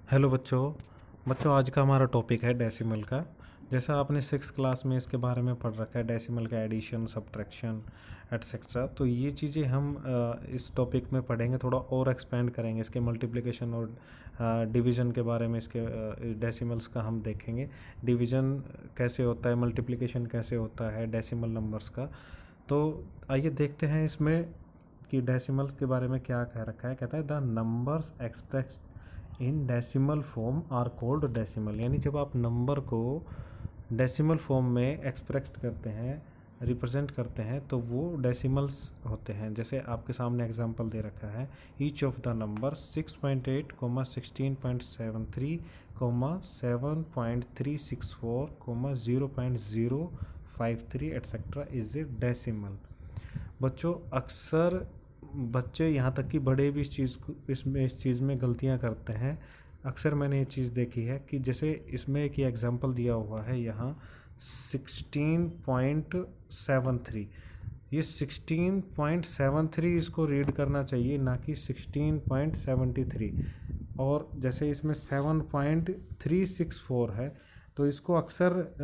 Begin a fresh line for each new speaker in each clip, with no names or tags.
Hello बच्चों। आज का हमारा टॉपिक है डेसिमल का। जैसा आपने सिक्स क्लास में इसके बारे में पढ़ रखा है, डेसिमल का एडिशन, सब्ट्रैक्शन एटसेट्रा। तो ये चीज़ें हम इस टॉपिक में पढ़ेंगे, थोड़ा और एक्सपेंड करेंगे इसके मल्टीप्लिकेशन और डिवीज़न के बारे में। इसके डेसिमल्स का हम देखेंगे, डिवीज़न कैसे होता है, मल्टीप्लिकेशन कैसे होता है डेसिमल नंबर्स का। तो आइए देखते हैं इसमें कि डेसिमल्स के बारे में क्या कह रखा है। कहता है the numbers express in decimal form are called decimal. यानी जब आप नंबर को डेसिमल फॉर्म में एक्सप्रेस करते हैं, रिप्रेजेंट करते हैं, तो वो डेसिमल्स होते हैं। जैसे आपके सामने एग्जांपल दे रखा है, each of the number 6.8, 16.73, 7.364, 0.053 etcetera is a decimal. बच्चों अक्सर बच्चे यहाँ तक कि बड़े भी इस चीज़ में गलतियाँ करते हैं। अक्सर मैंने ये चीज़ देखी है कि जैसे इसमें एक एग्जांपल दिया हुआ है यहाँ 16.73। ये 16.73 इसको रीड करना चाहिए, ना कि 16.73। और जैसे इसमें 7.364 है, तो इसको अक्सर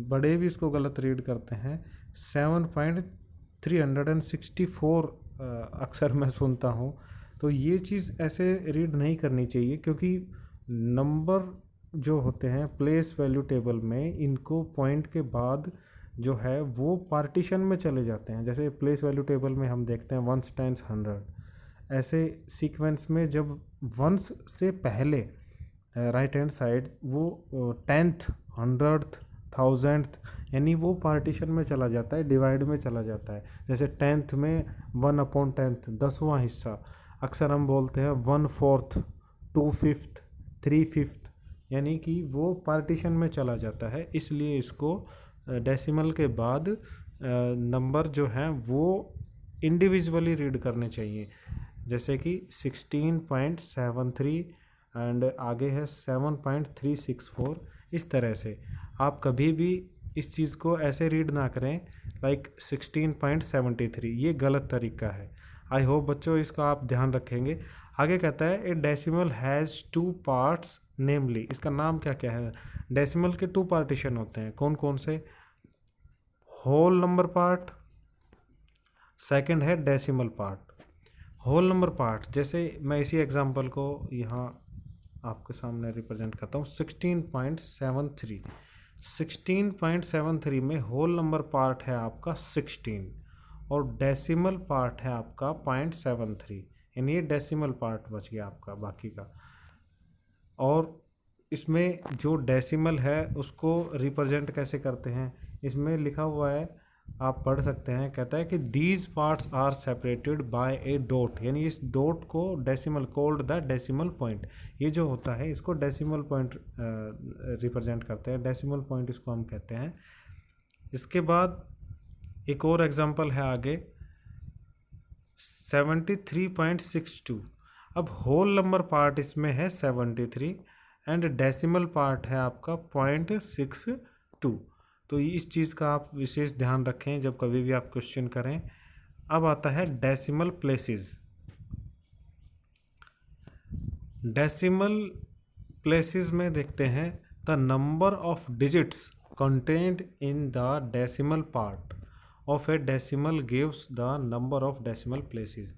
बड़े भी इसको गलत रीड करते हैं। 7.364 अक्सर मैं सुनता हूँ। तो ये चीज़ ऐसे रीड नहीं करनी चाहिए, क्योंकि नंबर जो होते हैं प्लेस वैल्यू टेबल में, इनको पॉइंट के बाद जो है वो पार्टीशन में चले जाते हैं। जैसे प्लेस वैल्यू टेबल में हम देखते हैं वंस टाइम्स 100, ऐसे सीक्वेंस में जब वंस से पहले राइट हैंड साइड वो 10th, 100th, 1000th, यानी वो पार्टीशन में चला जाता है, डिवाइड में चला जाता है। जैसे 10th में 1/10, 10वां हिस्सा। अक्सर हम बोलते हैं 1/4, 2/5, 3/5, यानी कि वो पार्टीशन में चला जाता है। इसलिए इसको डेसिमल के बाद नंबर जो हैं वो इंडिविजुअली रीड करने चाहिए। जैसे कि 16.73 एंड आगे है 7.364। इस तरह से आप कभी भी इस चीज़ को ऐसे रीड ना करें लाइक 16.73, ये गलत तरीका है। आई होप बच्चों इसका आप ध्यान रखेंगे। आगे कहता है a decimal has two parts, namely, इसका नाम क्या क्या है। डेसिमल के 2 पार्टीशन होते हैं, कौन कौन से? होल नंबर पार्ट, सेकंड है decimal part. Whole number part, जैसे मैं इसी एग्जांपल को यहाँ आपके सामने रिप्रेजेंट करता हूँ। 16.73, 16.73 में होल नंबर पार्ट है आपका 16 और डेसिमल पार्ट है आपका 0.73, यानी ये डेसिमल पार्ट बच गया आपका बाकी का। और इसमें जो डेसिमल है उसको रिप्रेजेंट कैसे करते हैं, इसमें लिखा हुआ है, आप पढ़ सकते हैं। कहता है कि these parts are separated by a dot, यानी इस डॉट को decimal called the decimal point. ये जो होता है इसको डेसिमल पॉइंट रिप्रेजेंट करते हैं, डेसिमल पॉइंट इसको हम कहते हैं। इसके बाद एक और एग्जांपल है आगे 73.62। अब होल नंबर पार्ट इसमें है 73 एंड डेसिमल पार्ट है आपका 0.62। तो इस चीज़ का आप विशेष ध्यान रखें जब कभी भी आप क्वेश्चन करें। अब आता है डेसिमल प्लेसेस। डेसिमल प्लेसेस में देखते हैं the number of digits content in the decimal part of a decimal gives the number of decimal places.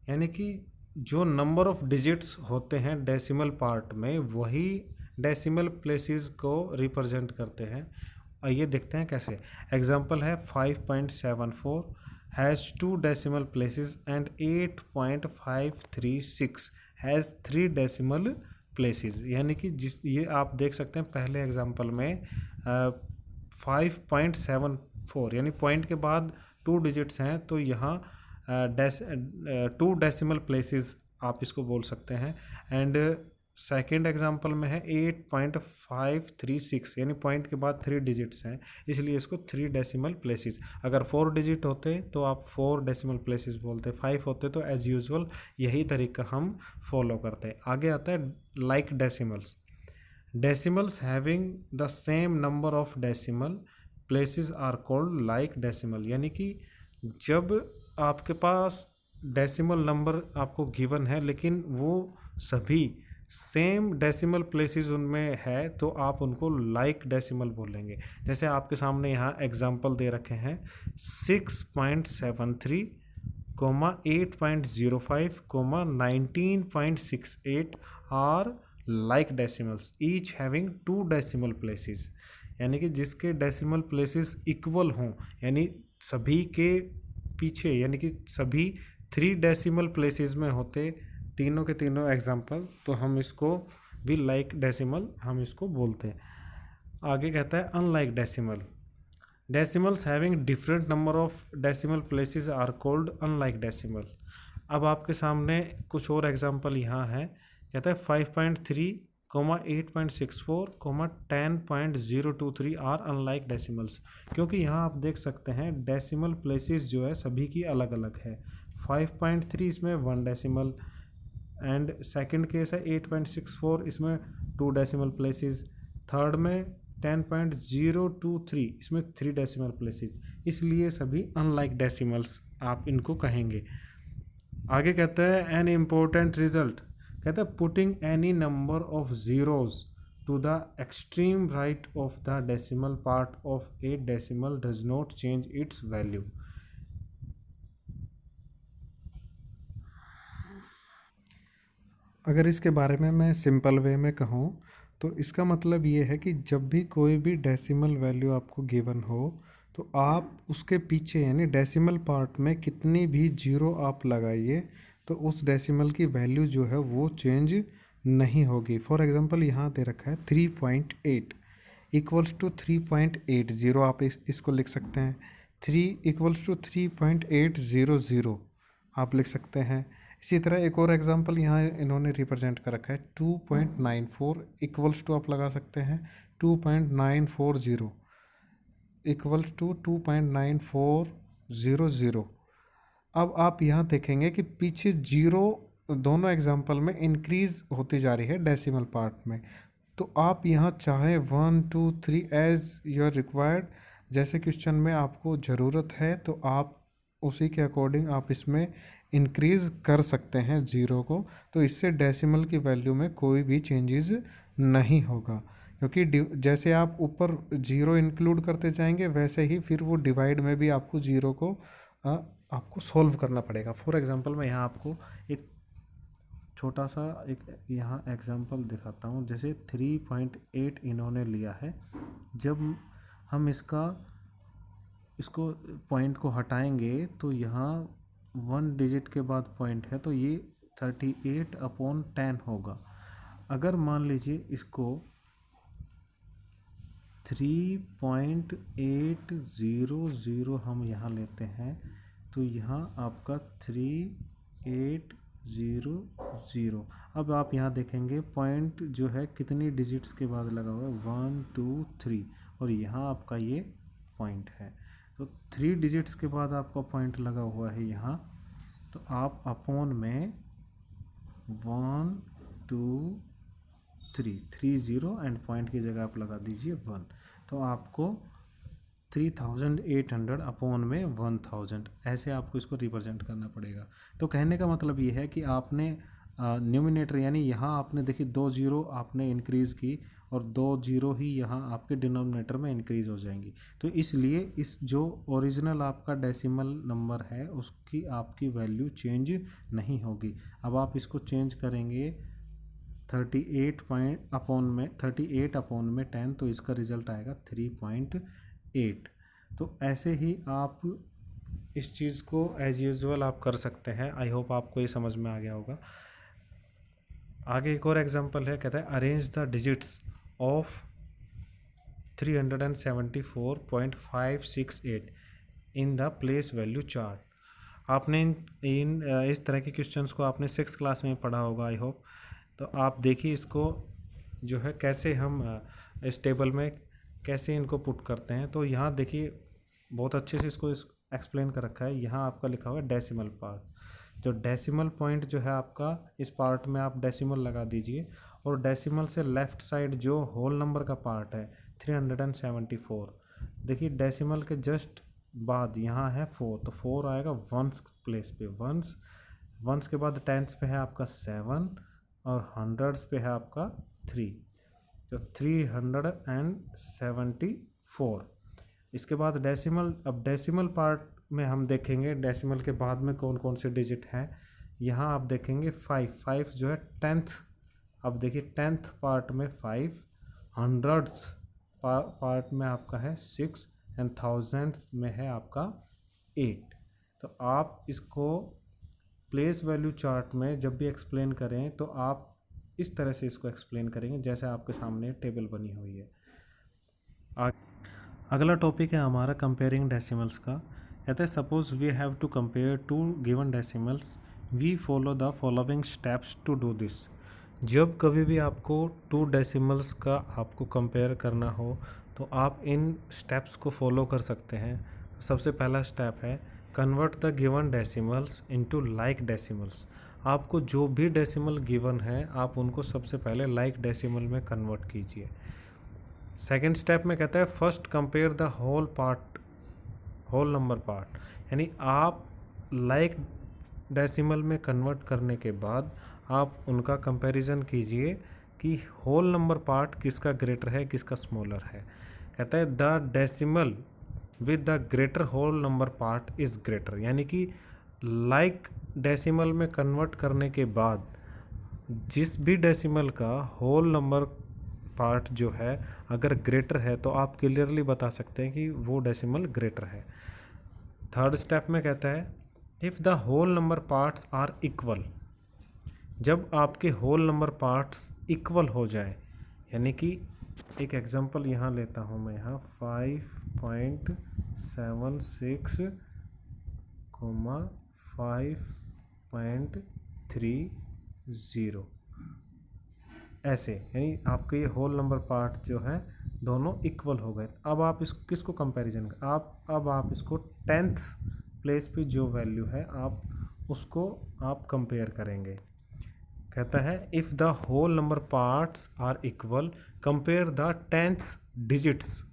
यानी कि जो नंबर ऑफ डिजिट्स होते हैं डेसिमल पार्ट में, वही डेसिमल प्लेसेस को रिप्रेजेंट करते हैं। आइए देखते हैं कैसे। एग्जांपल है 5.74 has 2 decimal places and 8.536 has 3 decimal places. यानी कि ये आप देख सकते हैं पहले एग्जांपल में 5.74, यानी पॉइंट के बाद 2 डिजिट्स हैं, तो यहाँ 2 डेसिमल प्लेसेस आप इसको बोल सकते हैं। एंड सेकेंड एग्जांपल में है 8.536, यानी पॉइंट के बाद 3 डिजिट्स हैं, इसलिए इसको 3 डेसिमल प्लेसेस। अगर 4 डिजिट होते तो आप 4 डेसिमल प्लेसेस बोलते, 5 होते तो एज यूजुअल यही तरीका हम फॉलो करते हैं। आगे आता है like decimals. Decimals having the same number of decimal places are called like decimal. यानी कि जब आपके पास डेसिमल नंबर आपको गिवन है लेकिन वो सभी सेम डेसिमल प्लेसेस उनमें है तो आप उनको लाइक डेसिमल बोलेंगे। जैसे आपके सामने यहाँ एग्जांपल दे रखे हैं 6.73 comma 8.05 comma 19.68 are like decimals each having 2 decimal places, यानी कि जिसके डेसिमल प्लेसेस इक्वल हों, यानी सभी के पीछे, यानी कि सभी 3 डेसिमल प्लेसेस में होते तीनों के तीनों एग्जाम्पल, तो हम इसको भी लाइक डेसिमल हम इसको बोलते हैं। आगे कहता है unlike decimal, decimals having different number of decimal places are called unlike decimal. अब आपके सामने कुछ और एग्जांपल यहाँ है, कहता है 5.3 comma 8.64 comma 10.023 are unlike decimals, क्योंकि यहाँ आप देख सकते हैं डेसिमल प्लेसेस जो है सभी की अलग अलग है। 5.3 इसमें 1 डेसिमल, एंड सेकंड केस है 8.64 इसमें 2 डेसिमल प्लेसेस, थर्ड में 10.023 इसमें 3 डेसिमल प्लेसेस, इसलिए सभी अनलाइक डेसिमल्स आप इनको कहेंगे। आगे कहते हैं एन इम्पोर्टेंट रिजल्ट, कहता है putting any number of zeros to the extreme right of the decimal part of a decimal does not change its value. अगर इसके बारे में मैं सिंपल वे में कहूँ तो इसका मतलब ये है कि जब भी कोई भी डेसिमल वैल्यू आपको गिवन हो तो आप उसके पीछे यानी डेसिमल पार्ट में कितनी भी जीरो आप लगाइए तो उस डेसिमल की वैल्यू जो है वो चेंज नहीं होगी। फॉर एग्जांपल यहाँ दे रखा है 3.8 इक्वल्स टू 3.80, आप इसको लिख सकते हैं। 3 इक्वल्स टू 3.800 आप लिख सकते हैं। इसी तरह एक और एग्जांपल यहाँ इन्होंने रिप्रेजेंट कर रखा है 2.94 इक्वल्स टू आप लगा सकते हैं 2.940 इक्वल्स टू 2.9400। अब आप यहाँ देखेंगे कि पीछे जीरो दोनों एग्जांपल में इंक्रीज होती जा रही है डेसिमल पार्ट में, तो आप यहाँ चाहे 1 2 3 एज योर रिक्वायर्ड, जैसे क्वेश्चन में आपको ज़रूरत है तो आप उसी के अकॉर्डिंग आप इसमें इंक्रीज़ कर सकते हैं जीरो को, तो इससे डेसिमल की वैल्यू में कोई भी चेंजेस नहीं होगा, क्योंकि जैसे आप ऊपर जीरो इंक्लूड करते जाएंगे वैसे ही फिर वो डिवाइड में भी आपको जीरो को आपको सॉल्व करना पड़ेगा। फॉर एग्जांपल मैं यहाँ आपको एक छोटा सा एक यहाँ एग्जांपल दिखाता हूँ। जैसे 3.8 इन्होंने लिया है, जब हम इसको पॉइंट को हटाएंगे तो यहाँ 1 डिजिट के बाद पॉइंट है तो ये 38/10 होगा। अगर मान लीजिए इसको 3.800 हम यहाँ लेते हैं तो यहाँ आपका 3800। अब आप यहाँ देखेंगे पॉइंट जो है कितनी डिजिट्स के बाद लगा हुआ है 1 2 3, और यहाँ आपका ये पॉइंट है तो 3 डिजिट्स के बाद आपका पॉइंट लगा हुआ है यहाँ, तो आप अपॉन में 1 2 3 30 एंड पॉइंट की जगह आप लगा दीजिए 1, तो आपको 3800 अपॉन में 1000 ऐसे आपको इसको रिप्रेजेंट करना पड़ेगा। तो कहने का मतलब ये है कि आपने न्यूमिनेटर यानी यहाँ आपने देखिए 2 जीरो आपने इंक्रीज़ की और 2 जीरो ही यहाँ आपके डिनोमिनेटर में इंक्रीज़ हो जाएंगी, तो इसलिए इस जो ओरिजिनल आपका डेसिमल नंबर है उसकी आपकी वैल्यू चेंज नहीं होगी। अब आप इसको चेंज करेंगे 38 अपॉन में 10, तो इसका रिजल्ट आएगा 3.8। तो ऐसे ही आप इस चीज़ को एज यूजुअल आप कर सकते हैं। आई होप आपको ये समझ में आ गया होगा। आगे एक और एग्जांपल है, कहता है arrange the digits of 374.568 in the place value chart. आपने इस तरह के क्वेश्चंस को आपने 6th क्लास में पढ़ा होगा आई होप। तो आप देखिए इसको जो है कैसे हम इस टेबल में कैसे इनको पुट करते हैं। तो यहाँ देखिए बहुत अच्छे से इसको एक्सप्लेन कर रखा है। यहाँ आपका लिखा हुआ है डेसिमल पार्ट, जो डेसिमल पॉइंट जो है आपका इस पार्ट में आप डेसिमल लगा दीजिए, और डेसिमल से लेफ़्ट साइड जो होल नंबर का पार्ट है 374, देखिए डेसिमल के जस्ट बाद यहाँ है 4, तो 4 आएगा वंस प्लेस पे, वंस के बाद टेंस पे है आपका 7, और हंड्रेड्स पे है आपका 3, तो 374। इसके बाद डेसिमल, अब डेसिमल पार्ट में हम देखेंगे डेसिमल के बाद में कौन कौन से डिजिट हैं। यहाँ आप देखेंगे 5 जो है 10th। अब देखिए 10th पार्ट में 5, हंड्रेड्स पार्ट में आपका है 6 एंड थाउजेंड्स में है आपका 8। तो आप इसको प्लेस वैल्यू चार्ट में जब भी एक्सप्लेन करें तो आप इस तरह से इसको एक्सप्लेन करेंगे जैसे आपके सामने टेबल बनी हुई है। अगला टॉपिक है हमारा कंपेयरिंग डेसिमल्स का। कहते हैं suppose we have to compare two given decimals, we follow the following steps to do this. जब कभी भी आपको 2 डेसिमल्स का आपको कंपेयर करना हो तो आप इन स्टेप्स को फॉलो कर सकते हैं। सबसे पहला स्टेप है convert the given decimals into like decimals. आपको जो भी डेसिमल गिवन है आप उनको सबसे पहले लाइक डेसिमल में कन्वर्ट कीजिए। सेकेंड स्टेप में कहता है first compare the whole number part, यानी आप लाइक डेसिमल में कन्वर्ट करने के बाद आप उनका कंपैरिजन कीजिए कि होल नंबर पार्ट किसका ग्रेटर है किसका स्मॉलर है। कहता है the decimal with the greater whole number part is greater, यानी कि लाइक डेसिमल में कन्वर्ट करने के बाद जिस भी डेसिमल का होल नंबर पार्ट जो है अगर ग्रेटर है तो आप क्लियरली बता सकते हैं कि वो डेसिमल ग्रेटर है। थर्ड स्टेप में कहता है if the whole number parts are equal, जब आपके होल नंबर पार्ट्स इक्वल हो जाए, यानी कि एक एग्जांपल यहाँ लेता हूँ मैं, यहाँ 5.76 5.30 ऐसे, यानी आपके ये होल नंबर पार्ट जो है दोनों इक्वल हो गए। अब आप इस किसको कंपैरिजन अब आप इसको 10th प्लेस पे जो वैल्यू है आप उसको आप कंपेयर करेंगे। कहता है if the whole number parts are equal compare the 10th digits,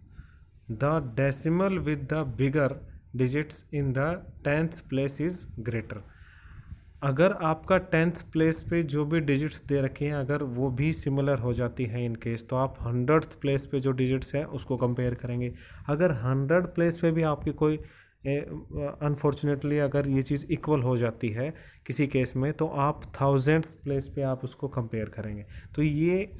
the decimal with the bigger digits in the 10th place is greater. अगर आपका 10th प्लेस पे जो भी डिजिट्स दे रखे हैं अगर वो भी सिमिलर हो जाती हैं इन केस, तो आप 100th प्लेस पे जो डिजिट्स हैं उसको कंपेयर करेंगे। अगर 100 प्लेस पे भी आपकी कोई अनफॉर्चुनेटली अगर ये चीज़ इक्वल हो जाती है किसी केस में तो आप 1000th प्लेस पे आप उसको कंपेयर करेंगे। तो ये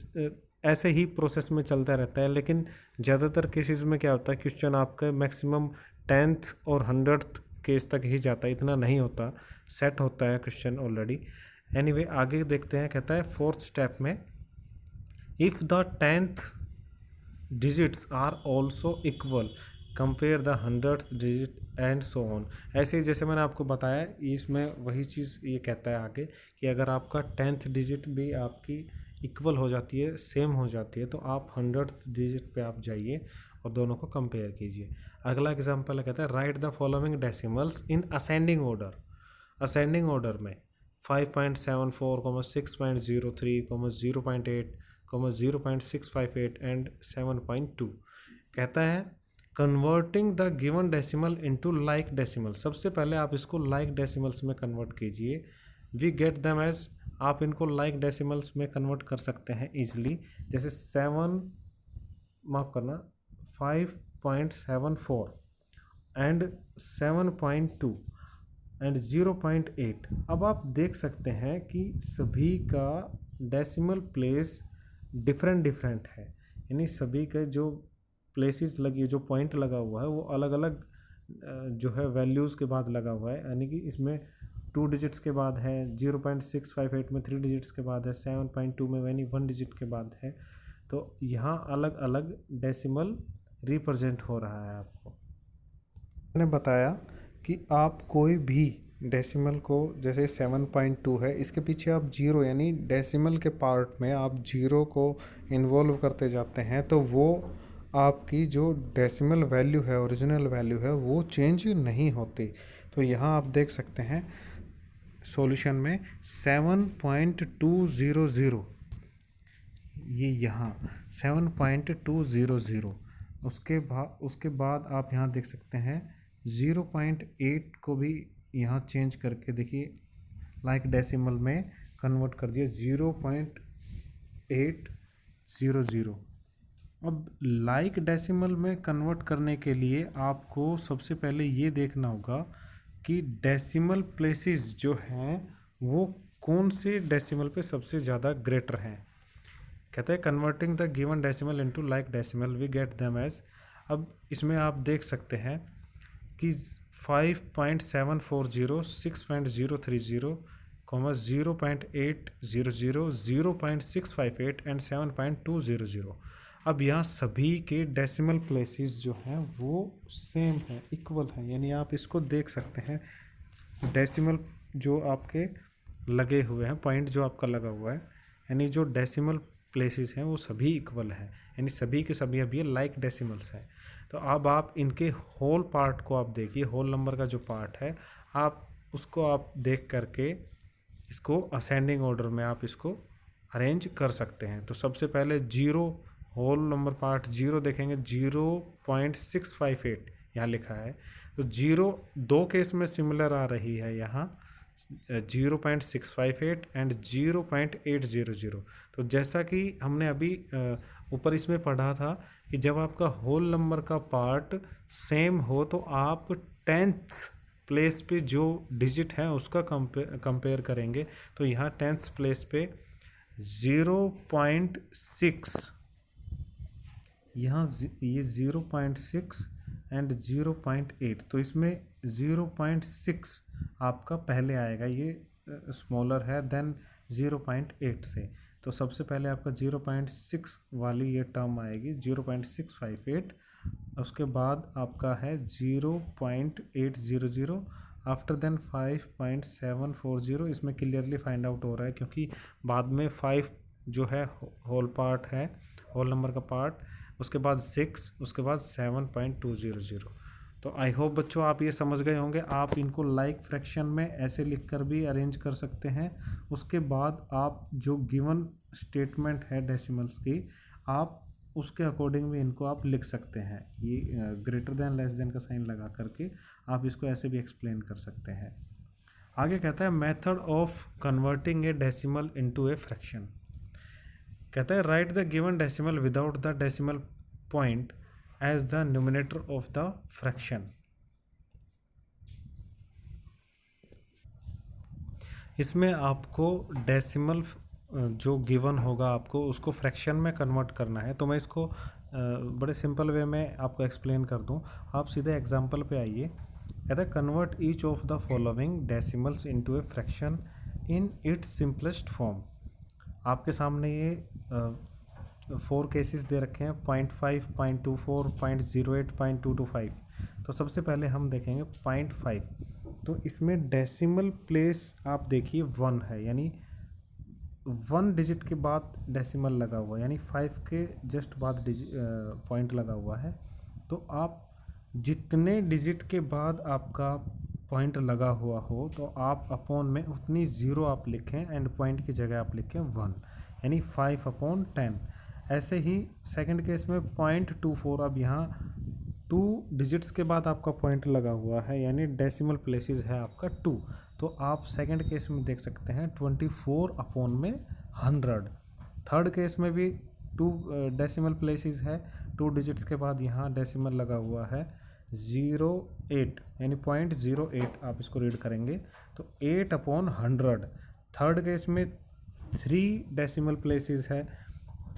ऐसे ही प्रोसेस में चलता रहता है, लेकिन ज़्यादातर केसेस में क्या होता है क्वेश्चन आपका मैक्सिमम 10th और 100th केस तक ही जाता है, इतना नहीं होता, सेट होता है क्वेश्चन ऑलरेडी। एनीवे आगे देखते हैं। कहता है फोर्थ स्टेप में if the 10th digits are also equal compare the 100th digit and so on. ऐसे ही जैसे मैंने आपको बताया इसमें वही चीज़ ये कहता है आगे कि अगर आपका 10th डिजिट भी आपकी इक्वल हो जाती है, सेम हो जाती है, तो आप 100th डिजिट पे आप जाइए और दोनों को कंपेयर कीजिए। अगला एग्जांपल कहता है write the following decimals in ascending order. Ascending order में 5.74, 6.03, 0.8, 0.658 एंड 7.2। कहता है converting the given decimal into like decimal. सबसे पहले आप इसको लाइक डेसिमल्स में कन्वर्ट कीजिए। वी गेट देम एज, आप इनको लाइक डेसिमल्स में कन्वर्ट कर सकते हैं इजीली। जैसे 5.74 एंड 7.2 एंड 0.8। अब आप देख सकते हैं कि सभी का डेसिमल प्लेस डिफरेंट है, यानी सभी के जो प्लेसेस लगी जो पॉइंट लगा हुआ है वो अलग अलग जो है वैल्यूज़ के बाद लगा हुआ है, यानी कि इसमें 2 डिजिट्स के बाद है, 0.658 में 3 डिजिट्स के बाद है, 7.2 में यानी 1 डिजिट के बाद है। तो यहाँ अलग अलग डेसिमल रिप्रेजेंट हो रहा है। आपको मैंने बताया कि आप कोई भी डेसिमल को, जैसे 7.2 है, इसके पीछे आप जीरो यानी डेसिमल के पार्ट में आप जीरो को इन्वॉल्व करते जाते हैं तो वो आपकी जो डेसिमल वैल्यू है, ओरिजिनल वैल्यू है, वो चेंज नहीं होती। तो यहाँ आप देख सकते हैं सॉल्यूशन में 7.200, ये यहाँ 7.200। उसके बाद आप यहाँ देख सकते हैं 0.8 को भी यहाँ चेंज करके देखिए लाइक डेसिमल में कन्वर्ट कर दिया 0.800। अब लाइक डेसिमल में कन्वर्ट करने के लिए आपको सबसे पहले ये देखना होगा कि डेसिमल प्लेसेस जो हैं वो कौन से डेसिमल पे सबसे ज़्यादा ग्रेटर हैं। कहते हैं converting the given decimal into like decimal we get them as. अब इसमें आप देख सकते हैं कि 5.740, 6.030, 0.800, 0.658 एंड 7.200। अब यहाँ सभी के डेसिमल प्लेसेस जो हैं वो सेम है, इक्वल है, यानी आप इसको देख सकते हैं। डेसिमल जो आपके लगे हुए हैं, पॉइंट जो आपका लगा हुआ है, यानी जो डेसिमल प्लेसेस हैं वो सभी इक्वल हैं, यानी सभी के सभी अब ये लाइक डेसिमल्स हैं। तो अब आप इनके होल पार्ट को आप देखिए, होल नंबर का जो पार्ट है आप उसको आप देख करके इसको असेंडिंग ऑर्डर में आप इसको अरेंज कर सकते हैं। तो सबसे पहले zero, whole number part zero देखेंगे, 0.658 यहाँ लिखा है। तो जीरो दो केस में सिमिलर आ रही है यहाँ, 0.658 एंड 0.800। तो जैसा कि हमने अभी ऊपर इसमें पढ़ा था कि जब आपका होल नंबर का पार्ट सेम हो तो आप 10th प्लेस पे जो डिजिट है उसका कंपेयर करेंगे। तो यहाँ 10th प्लेस पे 0.6, यहाँ ये 0.6 एंड 0.8, तो इसमें 0.6 आपका पहले आएगा, ये स्मॉलर है देन 0.8 से। तो सबसे पहले आपका 0.6 वाली ये टर्म आएगी 0.658, उसके बाद आपका है 0.800, आफ्टर देन 5.740। इसमें क्लियरली फाइंड आउट हो रहा है क्योंकि बाद में 5 जो है होल पार्ट है, होल नंबर का पार्ट, उसके बाद 6, उसके बाद 7.200। तो आई होप बच्चों आप ये समझ गए होंगे। आप इनको लाइक फ्रैक्शन में ऐसे लिखकर भी अरेंज कर सकते हैं। उसके बाद आप जो गिवन स्टेटमेंट है डेसिमल्स की, आप उसके अकॉर्डिंग भी इनको आप लिख सकते हैं। ये ग्रेटर देन लेस देन का साइन लगा करके आप इसको ऐसे भी एक्सप्लेन कर सकते हैं। आगे कहता है method of converting a decimal into a fraction. कहता है write the given decimal without the decimal point as the numerator of the fraction. इसमें आपको डेसिमल जो गिवन होगा आपको उसको फ्रैक्शन में कन्वर्ट करना है। तो मैं इसको बड़े सिंपल वे में आपको एक्सप्लेन कर दूं। आप सीधे एग्जांपल पे आइए। कहता है convert each of the following decimals into a fraction in its simplest form. आपके सामने ये 4 केसेस दे रखे हैं, 0.5, 0.24, 0.08, 0.225। तो सबसे पहले हम देखेंगे 0.5। तो इसमें डेसिमल प्लेस आप देखिए 1 है, यानी 1 डिजिट के बाद डेसिमल लगा हुआ है, यानी 5 के जस्ट बाद पॉइंट लगा हुआ है। तो आप जितने डिजिट के बाद आपका पॉइंट लगा हुआ हो तो आप अपॉन में उतनी ज़ीरो आप लिखें एंड पॉइंट की जगह आप लिखें 1, यानी 5/10। ऐसे ही सेकंड केस में 0.24, अब यहाँ 2 डिजिट्स के बाद आपका पॉइंट लगा हुआ है, यानी डेसिमल प्लेसेस है आपका 2। तो आप सेकंड केस में देख सकते हैं 24/100। थर्ड केस में भी 2 डेसिमल प्लेसेस है, 2 डिजिट्स के बाद यहाँ डेसिमल लगा हुआ है 08, यानी 0.08 आप इसको रीड करेंगे तो 8/100। थर्ड केस में 3 डेसिमल प्लेसेस है,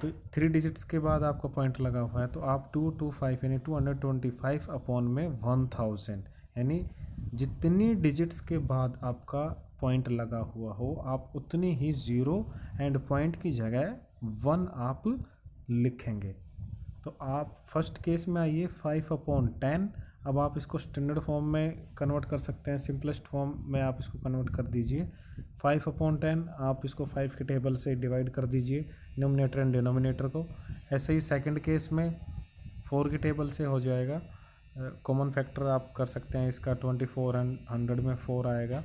तो 3 डिजिट्स के बाद आपका पॉइंट लगा हुआ है, तो आप 225 यानी 225/1000, यानी जितनी डिजिट्स के बाद आपका पॉइंट लगा हुआ हो आप उतनी ही ज़ीरो एंड पॉइंट की जगह 1 आप लिखेंगे। तो आप फर्स्ट केस में आइए 5/10। अब आप इसको स्टैंडर्ड फॉर्म में कन्वर्ट कर सकते हैं, सिंपलेस्ट फॉर्म में आप इसको कन्वर्ट कर दीजिए। 5/10 आप इसको 5 के टेबल से डिवाइड कर दीजिए न्यूमरेटर एंड डिनोमिनेटर को। ऐसे ही सेकंड केस में 4 के टेबल से हो जाएगा। कॉमन फैक्टर आप कर सकते हैं इसका, 24 एंड 100 में 4 आएगा।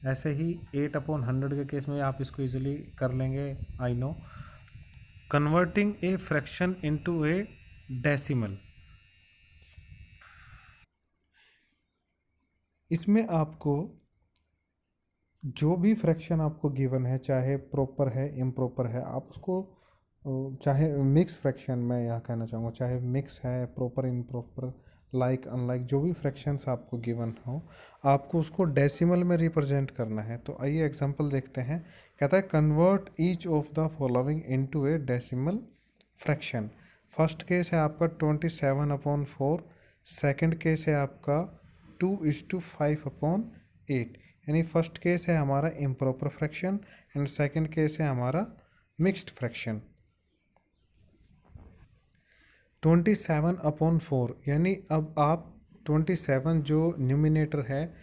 ऐसे ही 8/100 के केस में आप इसको इजीली कर लेंगे, I know. Converting a fraction into A decimal, इसमें आपको जो भी फ्रैक्शन आपको गिवन है, चाहे प्रॉपर है इम्प्रॉपर है, आप उसको चाहे मिक्स फ्रैक्शन, मैं यहाँ कहना चाहूँगा, चाहे मिक्स है प्रॉपर इम्प्रॉपर लाइक अनलाइक, जो भी फ्रैक्शंस आपको गिवन हो, आपको उसको डेसिमल में रिप्रेजेंट करना है। तो आइए एग्जांपल देखते हैं। कहता है convert each of the following into A decimal fraction. First case है आपका 27/4, सेकंड केस है आपका 2:5/8। यानी फर्स्ट केस है हमारा improper fraction and second case है हमारा मिक्स्ड फ्रैक्शन। 27/4 यानी अब आप 27 जो न्यूमिनेटर है,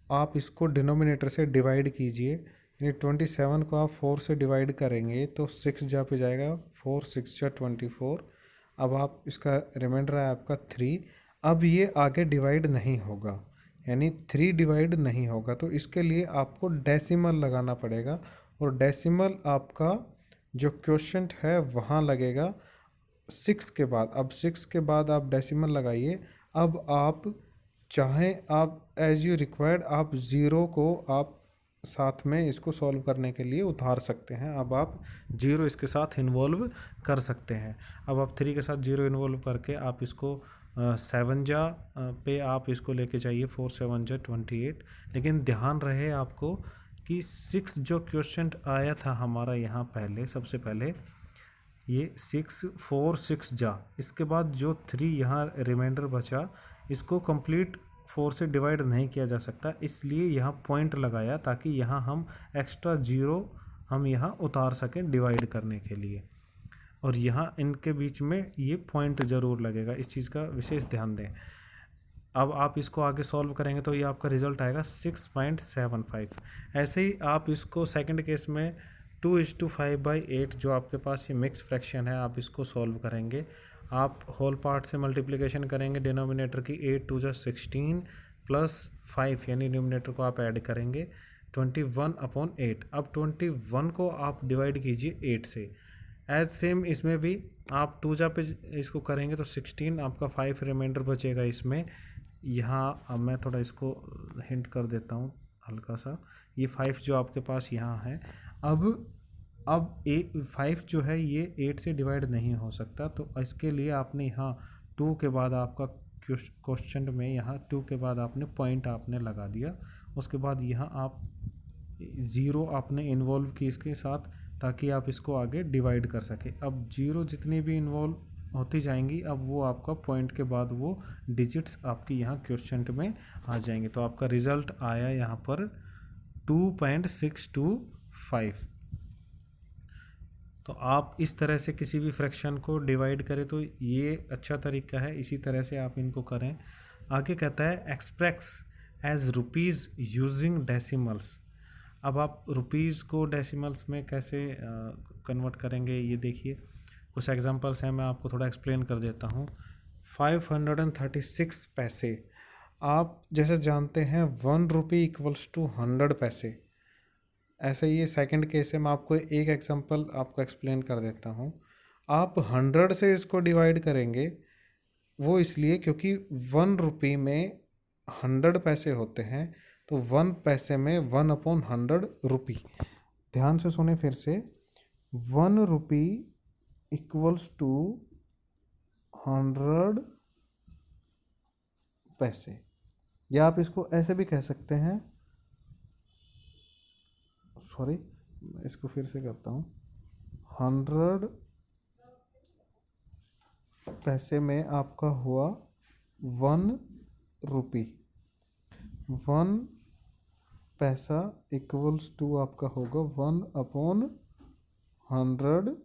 आप इसको डिनोमिनेटर से डिवाइड कीजिए। यानी 27 को आप 4 से डिवाइड करेंगे तो 6 जा पे जाएगा, 4 6 जा 24। अब आप इसका रिमाइंडर है आपका 3। अब ये आगे डिवाइड नहीं होगा, यानी 3 डिवाइड नहीं होगा, तो इसके लिए आपको डेसिमल लगाना पड़ेगा। और डेसिमल आपका जो क्वोशंट है वहाँ लगेगा 6 के बाद। अब 6 के बाद आप डेसिमल लगाइए। अब आप चाहें आप एज यू रिक्वायर्ड आप ज़ीरो को आप साथ में इसको सॉल्व करने के लिए उतार सकते हैं। अब आप जीरो इसके साथ इन्वॉल्व कर सकते हैं। अब आप 3 के साथ जीरो इन्वॉल्व करके आप इसको 7 जा पे आप इसको लेके जाइए, 4 7 जा 28। लेकिन ध्यान रहे आपको कि 6 जो क्वेश्चन आया था हमारा यहाँ पहले, सबसे पहले ये 6 4 6 जा, इसके बाद जो 3 यहाँ रिमाइंडर बचा, इसको कंप्लीट 4 से डिवाइड नहीं किया जा सकता, इसलिए यहाँ पॉइंट लगाया ताकि यहाँ हम एक्स्ट्रा जीरो हम यहाँ उतार सकें डिवाइड करने के लिए। और यहाँ इनके बीच में ये पॉइंट ज़रूर लगेगा, इस चीज़ का विशेष ध्यान दें। अब आप इसको आगे सॉल्व करेंगे तो ये आपका रिजल्ट आएगा 6.75। ऐसे ही आप इसको सेकंड केस में 2:5/8 जो आपके पास ये मिक्स फ्रैक्शन है, आप इसको सॉल्व करेंगे। आप होल पार्ट से मल्टीप्लिकेशन करेंगे डिनोमिनेटर की, 8 2 16 प्लस 5 यानी डिनोमिनेटर को आप ऐड करेंगे 21/8। अब 21 को आप डिवाइड कीजिए 8 से। एज सेम इसमें भी आप 2 जा पे इसको करेंगे तो 16, आपका 5 रिमाइंडर बचेगा इसमें। यहाँ अब मैं थोड़ा इसको हिंट कर देता हूँ हल्का सा, ये 5 जो आपके पास यहाँ है, अब 5 जो है ये 8 से डिवाइड नहीं हो सकता, तो इसके लिए आपने यहाँ 2 के बाद आपका क्वेश्चन में यहाँ 2 के बाद आपने पॉइंट आपने लगा दिया। उसके बाद यहाँ आप ज़ीरो आपने इन्वॉल्व की इसके साथ ताकि आप इसको आगे डिवाइड कर सके। अब जीरो जितनी भी इन्वॉल्व होती जाएंगी, अब वो आपका पॉइंट के बाद वो डिजिट्स आपकी यहाँ क्वेश्चन में आ जाएंगे। तो आपका रिज़ल्ट आया यहाँ पर 2.625। तो आप इस तरह से किसी भी फ्रैक्शन को डिवाइड करें तो ये अच्छा तरीका है, इसी तरह से आप इनको करें। आगे कहता है express as rupees using decimals. अब आप रुपीज़ को डेसिमल्स में कैसे कन्वर्ट करेंगे ये देखिए, कुछ एग्जांपल्स हैं, मैं आपको थोड़ा एक्सप्लेन कर देता हूँ। 536 पैसे, आप जैसे जानते हैं 1 रुपी इक्वल्स टू 100 पैसे। ऐसे ही ये सेकंड केस है, मैं आपको एक एग्जांपल आपको एक्सप्लेन कर देता हूँ। आप 100 से इसको डिवाइड करेंगे, वो इसलिए क्योंकि 1 रुपी में 100 पैसे होते हैं, तो 1 पैसे में 1/100 रुपी। ध्यान से सुने फिर से, 1 रुपी इक्वल्स टू 100 पैसे, या आप इसको ऐसे भी कह सकते हैं, सॉरी मैं इसको फिर से करता हूँ, 100 पैसे में आपका हुआ 1 रुपी। 1 पैसा इक्वल्स टू आपका होगा 1/100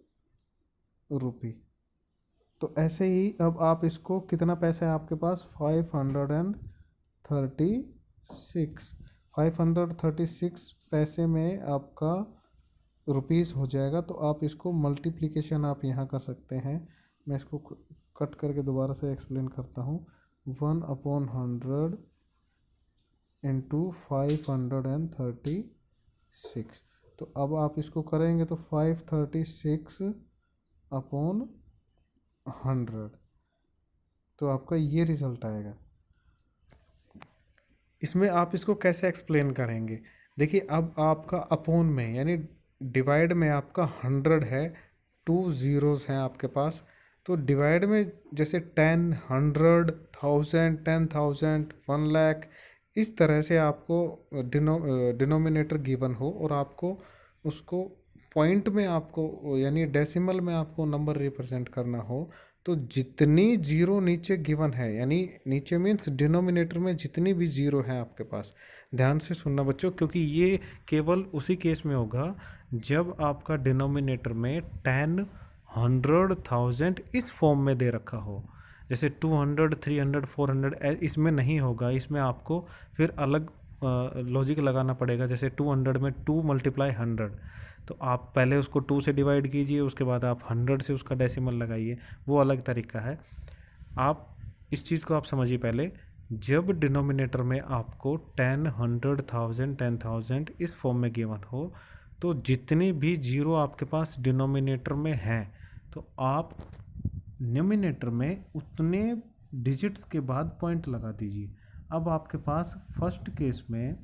रुपी। तो ऐसे ही अब आप इसको, कितना पैसा है आपके पास, 536। 536 पैसे में आपका रुपीज़ हो जाएगा। तो आप इसको मल्टीप्लिकेशन आप यहाँ कर सकते हैं। मैं इसको कट करके दोबारा से एक्सप्लेन करता हूँ। 1/100 इंटू 536। तो अब आप इसको करेंगे तो 536/100, तो आपका ये रिज़ल्ट आएगा। इसमें आप इसको कैसे एक्सप्लेन करेंगे, देखिए अब आपका अपोन में यानी डिवाइड में आपका 100 है, 2 ज़ीरोज़ हैं आपके पास। तो डिवाइड में जैसे 10, 100, 1000, 10,000, 1 लाख, इस तरह से आपको डिनोमिनेटर गिवन हो और आपको उसको पॉइंट में आपको यानी डेसिमल में आपको नंबर रिप्रेजेंट करना हो, तो जितनी जीरो नीचे गिवन है, यानी नीचे मीन्स डिनोमिनेटर में जितनी भी जीरो है आपके पास, ध्यान से सुनना बच्चों, क्योंकि ये केवल उसी केस में होगा जब आपका डिनोमिनेटर में 10, 100, 1000 इस फॉर्म में दे रखा हो। जैसे 200, 300, 400 इसमें नहीं होगा। इसमें आपको फिर अलग लॉजिक लगाना पड़ेगा। जैसे 200 में 2 मल्टीप्लाई 100, तो आप पहले उसको 2 से डिवाइड कीजिए, उसके बाद आप 100 से उसका डेसिमल लगाइए, वो अलग तरीका है। आप इस चीज़ को आप समझिए पहले, जब डिनोमिनेटर में आपको 10, 100, 1000, 10,000 इस फॉर्म में गिवन हो, तो जितनी भी जीरो आपके पास डिनोमिनेटर में है, तो आप न्यूमिनेटर में उतने डिजिट्स के बाद पॉइंट लगा दीजिए। अब आपके पास फर्स्ट केस में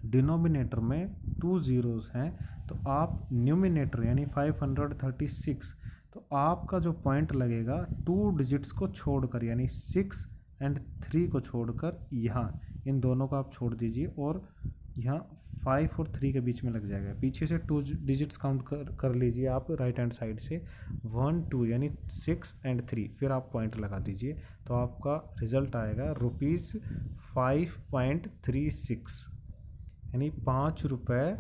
डिनोमिनेटर में 2 ज़ीरोज़ हैं, तो आप न्यूमिनेटर यानी 536, तो आपका जो पॉइंट लगेगा 2 डिजिट्स को छोड़कर, यानी 6 एंड 3 को छोड़कर, यहाँ इन दोनों को आप छोड़ दीजिए और यहाँ 5 और 3 के बीच में लग जाएगा। पीछे से 2 डिजिट्स काउंट कर लीजिए आप राइट हैंड साइड से, 1, 2 यानी 6 एंड 3, फिर आप पॉइंट लगा दीजिए, तो आपका रिजल्ट आएगा ₹5.36, यानी 5 रुपये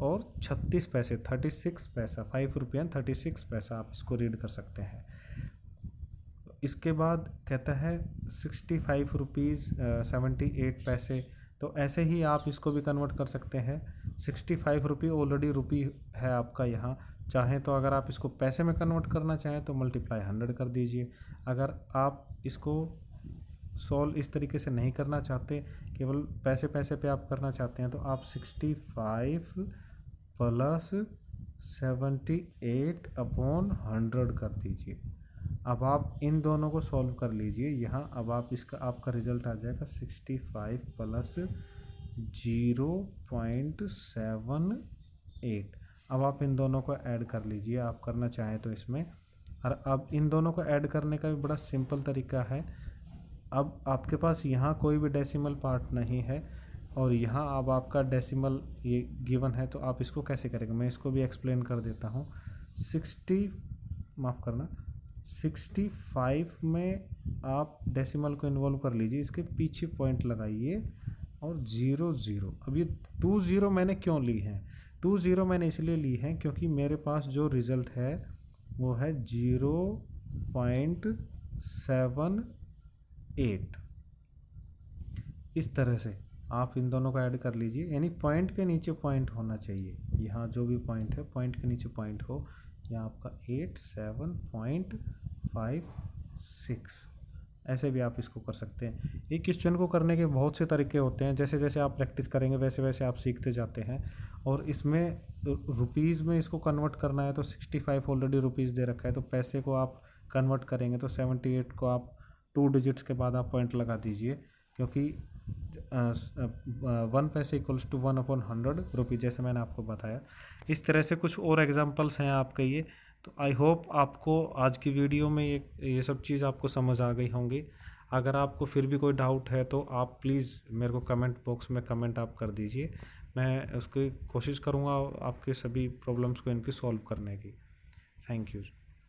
और 36 पैसे, 36 पैसा, 5 रुपये 36 पैसा, आप इसको रीड कर सकते हैं। इसके बाद कहता है 65 रुपीज़ 78 पैसे, तो ऐसे ही आप इसको भी कन्वर्ट कर सकते हैं। 65 रुपये ऑलरेडी रुपी है आपका यहाँ, चाहें तो अगर आप इसको पैसे में कन्वर्ट करना चाहें तो मल्टीप्लाई 100 कर दीजिए। अगर आप इसको सॉल्व इस तरीके से नहीं करना चाहते, केवल पैसे पैसे पे आप करना चाहते हैं, तो आप 65 प्लस 78 अपॉन 100 कर दीजिए। अब आप इन दोनों को सॉल्व कर लीजिए यहाँ। अब आप इसका आपका रिजल्ट आ जाएगा 65 प्लस 0.78। अब आप इन दोनों को ऐड कर लीजिए, आप करना चाहें तो इसमें। और अब इन दोनों को ऐड करने का भी बड़ा सिंपल तरीका है। अब आपके पास यहाँ कोई भी डेसिमल पार्ट नहीं है और यहाँ अब आपका डेसिमल ये गिवन है, तो आप इसको कैसे करेंगे, मैं इसको भी एक्सप्लेन कर देता हूँ। 65 में आप डेसिमल को इन्वॉल्व कर लीजिए, इसके पीछे पॉइंट लगाइए और 0 अब ये 2 ज़ीरो मैंने क्यों ली है, 2 ज़ीरो मैंने इसलिए ली है क्योंकि मेरे पास जो रिज़ल्ट है वो है 0.78। इस तरह से आप इन दोनों को ऐड कर लीजिए, यानी पॉइंट के नीचे पॉइंट होना चाहिए। यहाँ जो भी पॉइंट है पॉइंट के नीचे पॉइंट हो, यहाँ आपका 87.56। ऐसे भी आप इसको कर सकते हैं। एक क्वेश्चन को करने के बहुत से तरीके होते हैं, जैसे जैसे आप प्रैक्टिस करेंगे वैसे वैसे आप सीखते जाते हैं। और इसमें रुपीज़ में इसको कन्वर्ट करना है तो 65 ऑलरेडी रुपीज़ दे रखा है, तो पैसे को आप कन्वर्ट करेंगे तो 78 को आप 2 डिजिट्स के बाद आप पॉइंट लगा दीजिए, क्योंकि 1 पैसे इक्वल्स टू 1/100 रुपी, जैसे मैंने आपको बताया। इस तरह से कुछ और एग्जांपल्स हैं आपके ये। तो आई होप आपको आज की वीडियो में ये सब चीज़ आपको समझ आ गई होंगी। अगर आपको फिर भी कोई डाउट है तो आप प्लीज़ मेरे को कमेंट बॉक्स में कमेंट आप कर दीजिए, मैं उसकी कोशिश करूँगा आपके सभी प्रॉब्लम्स को इनकी सॉल्व करने की। Thank you.